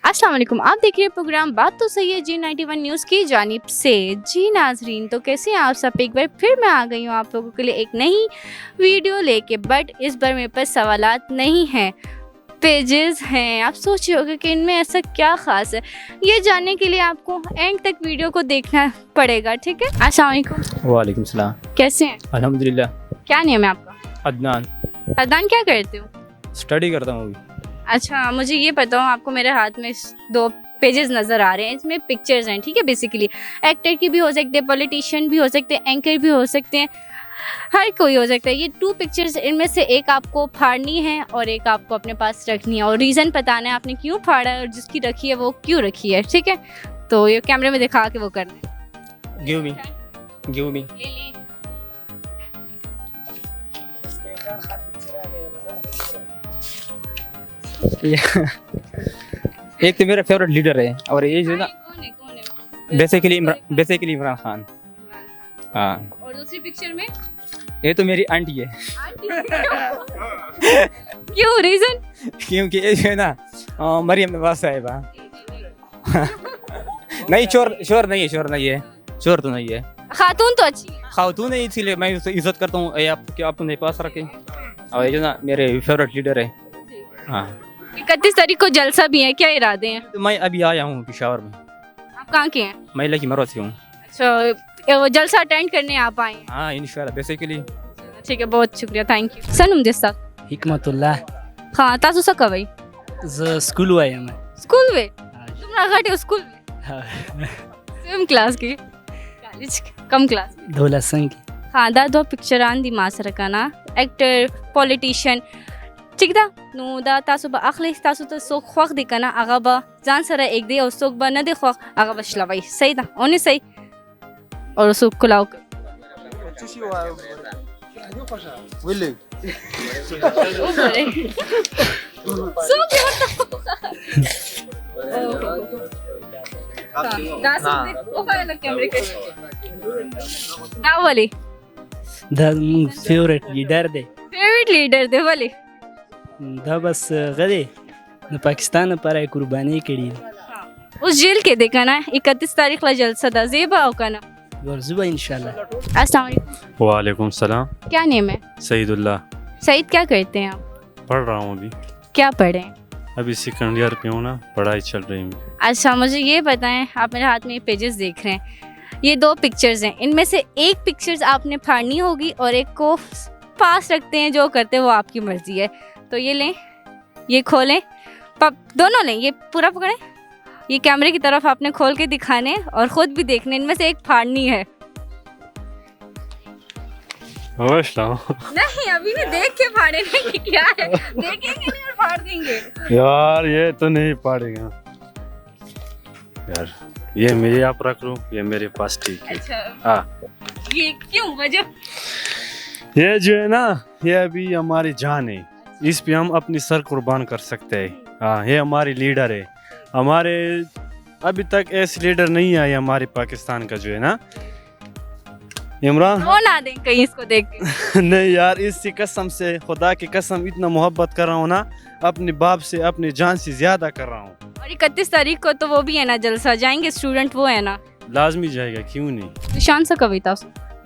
अस्सलाम वालेकुम, आप देख रहे हैं प्रोग्राम बात तो सही है G91 न्यूज़ की जानिब से। जी नाजरीन, तो कैसे हैं आप सब। एक बार फिर मैं आ गई हूँ आप लोगों के लिए एक नई वीडियो लेके। बट इस बार मेरे पास सवालात नहीं हैं, पेजेस हैं। आप सोच रहे होगे कि इनमें ऐसा क्या ख़ास है, ये जानने के लिए आपको एंड तक वीडियो को देखना पड़ेगा। ठीक है। अस्सलाम वालेकुम। वालेकुम सलाम। कैसे हैं? अल्हम्दुलिल्लाह। क्या नाम है आपका? अदनान। अदनान, क्या करते हो? स्टडी करता हूँ अभी। अच्छा, मुझे ये बताओ, आपको मेरे हाथ में दो पेजेस नज़र आ रहे हैं, इसमें पिक्चर्स हैं। ठीक है। बेसिकली एक्टर की भी हो सकते हैं, पॉलिटिशियन भी हो सकते हैं, एंकर भी हो सकते हैं, हर कोई हो सकता है। ये 2 पिक्चर्स, इनमें से एक आपको फाड़नी है और एक आपको अपने पास रखनी है, और रीज़न बताना है आपने क्यों फाड़ा है और जिसकी रखी है वो क्यों रखी है। ठीक है। तो ये कैमरे में दिखा के वो करना है। Give me. ले ली। एक तो मेरा फेवरेट लीडर है और ये जो है ना कौन है? बेसिकली इमरान खान। हाँ, और दूसरी पिक्चर में ये तो मेरी आंटी है। क्यों, रीज़न? क्योंकि ये जो है ना मरियम नवाज साहिबा। नहीं, शोर नहीं है। शोर तो नहीं है। खातून तो अच्छी है। खातून है, इसीलिए मैं उससे इज्जत करता हूँ। ये आप क्या आप मेरे पास रखें। और ये जो ना मेरे फेवरेट लीडर है। हाँ, 31 तारीख को जलसा भी है, क्या इरादे हैं? तो मैं अभी आया हूँ पेशावर में। आप कहाँ के हैं? मैं लकी मरवा से हूँ। अच्छा, वो जलसा अटेंड करने आप आए हैं? हाँ, इंशाल्लाह बेसिकली। ठीक है, बहुत शुक्रिया, थैंक यू। सनम दिस्ता हिकमतुल्लाह। हाँ, तासु सा कब आई? ज स्कूल वाया मैं। स्कूल में? तुम घाटे स्कूल में? सेम क्लास की? कॉलेज कम क्लास की? धोला संग की। हाँ, दा दो पिक्चर आन दी मासर काना एक्टर पॉलिटिशियन ठीक दा नो दा तासु बा अखले तासु तो सो ख्वाख दे काना आगा बा जान सरा एक दे और सो बा न दे ख्वाख आगा बशला भाई सही दा ओने सही और सो कुलाओ सो क्या वाली दा फेवरेट लीडर दे। फेवरेट लीडर दे वाली दा बस गदे न पाकिस्तान पर आई कुर्बानी कड़ी उस जेल के देखा ना 31 तारीख ला जलसा दा जेबा होगा ना वर्जुबा इंशाल्लाह। अस्सलाम वालेकुम। वालेकुम सलाम। क्या नेम है? सईदुल्लाह। सईद, क्या करते हैं आप? पढ़ रहा हूँ अभी। क्या पढ़े हैं? अभी सेकंड ईयर पे हूँ ना, पढ़ाई चल रही है। अच्छा, मुझे ये बताएं, आप मेरे हाथ में ये पेजेस देख रहे हैं, ये 2 पिक्चर्स हैं, इनमें से एक पिक्चर्स आपने फाड़नी होगी और एक को पास रखते हैं, जो करते हैं वो आपकी मर्जी है। तो ये लें, ये खोलें, दोनों लें, ये पूरा पकड़ें, ये कैमरे की तरफ आपने खोल के दिखाने और ख़ुद भी देखने, इनमें से एक फाड़नी है। नहीं, अभी नहीं, देख के फाड़े नहीं, क्या है, देखेंगे नहीं और फाड़ देंगे। यार ये तो नहीं पड़ेगा यार, ये मैं आप रख लूँ, ये मेरे पास ठीक है। अच्छा, हाँ, ये क्यों वजह? ये जो है ना, ये अभी हमारी जान है, इस पे हम अपनी सर कुर्बान कर सकते हैं। हाँ, ये हमारी लीडर है। हमारे अभी तक ऐसे लीडर नहीं आए हमारे पाकिस्तान का, जो है ना इमरान। वो ना दें कहीं इसको देख के। नहीं यार, इसकी कसम से, खुदा की कसम, इतना मोहब्बत कर रहा हूँ ना, अपने बाप से, अपनी जान से ज्यादा कर रहा हूँ। और 31 तारीख को तो वो भी है ना, जलसा जाएंगे स्टूडेंट, वो है ना, लाजमी जाएगा, क्यों नहीं। निशान सा कविता सु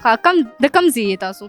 हाँ, कम जी तासु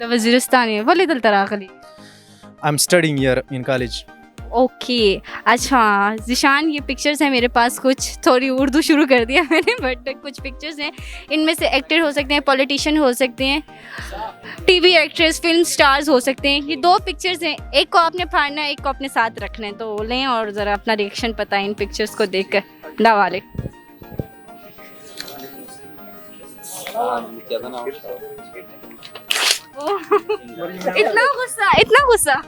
द वजीरिस्तान है वली दल तराखली। I am studying here in college. Okay, अच्छा जिशान, ये पिक्चर्स हैं मेरे पास, कुछ थोड़ी उर्दू शुरू कर दिया मैंने, बट कुछ पिक्चर्स हैं, इनमें से एक्टर हो सकते हैं, पॉलिटिशियन हो सकते हैं, टीवी एक्ट्रेस, फिल्म स्टार्स हो सकते हैं। ये 2 पिक्चर्स हैं, एक को आपने फाड़ना है, एक को अपने साथ रखना है। तो लें और ज़रा अपना रिएक्शन पता है इन पिक्चर्स को देख कर। दावाले इतना गुस्सा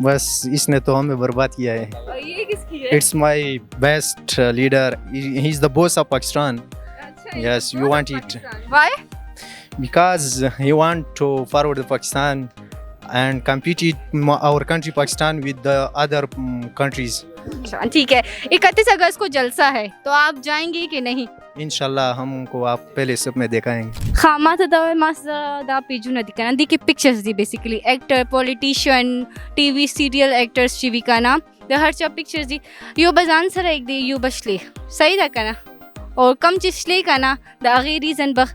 बस इसने तो हमें बर्बाद किया है। ये किसकी है? It's my best leader, he is the boss of Pakistan. Yes, you want it. Why? Because he want to forward the Pakistan and competed our country Pakistan with the other countries. अच्छा, ठीक है। 31 अगस्त को जलसा है तो आप जाएंगे कि नहीं? Inshallah, हमको आप पहले सब में दिखाएंगे. खामाता दावे मासा दा पिजू नदी का ना दी के पिक्चर्स दी basically actor politician TV serial actors चीवी का नाम द हर चा पिक्चर्स दी यो बजान सर एक दी यो बशले सही दा का ना और कम चिशले का ना द अगे रीजन बख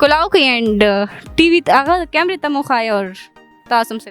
कुलाओ कई एंड टीवी आगा कैमरे तमो खाए और तासम से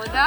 ओदा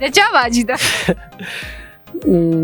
दचा बाजी दा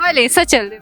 बोले सचल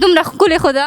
तुम रख कुले खुदा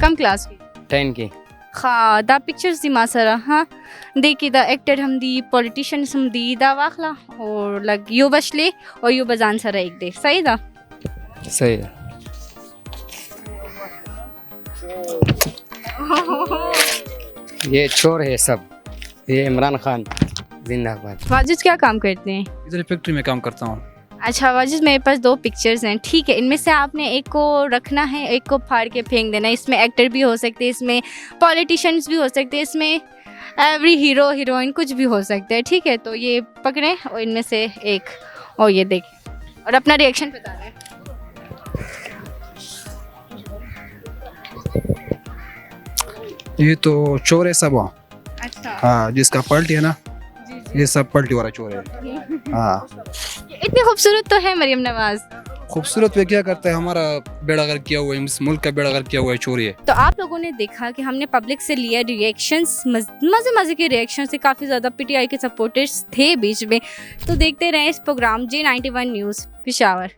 कम क्लास की 10 की हाँ दा पिक्चर्स दी मासरा हाँ देखी दा एक्टर हम दी पॉलिटिशियंस हम दी दा वाखला और लग यो बशले और यो बजान सरा एक दे सही दा सही है ये चोर है सब ये इमरान खान जिंदाबाद वाजिद क्या काम करते हैं? इधर फैक्ट्री में काम करता हूँ. अच्छा वाजिद मेरे पास 2 पिक्चर्स हैं ठीक है इनमें से आपने एक को रखना है एक को फाड़ के फेंक देना है इसमें एक्टर भी हो सकते हैं इसमें पॉलिटिशियंस भी हो सकते हैं इसमें एवरी हीरो हीरोइन कुछ भी हो सकते हैं ठीक है तो ये पकड़ें और इनमें से एक और ये देखें और अपना रिएक्शन बता दें. ये तो चोर है सब. अच्छा हाँ, जिसका पलटी है ना, ये सब पलटी वाला चोर है. हाँ, इतनी खूबसूरत तो है मरियम नवाज खूबसूरत पे क्या करता है, हमारा बेड़ागर किया हुआ है, इस मुल्क का बेड़ागर किया हुआ है चोर ये. तो आप लोगों ने देखा कि हमने पब्लिक से लिया रिएक्शंस मज़े मज़े के रिएक्शन से काफ़ी ज़्यादा पीटीआई के सपोर्टर्स थे बीच में तो देखते रहे इस प्रोग्राम J91 न्यूज़ पेशावर.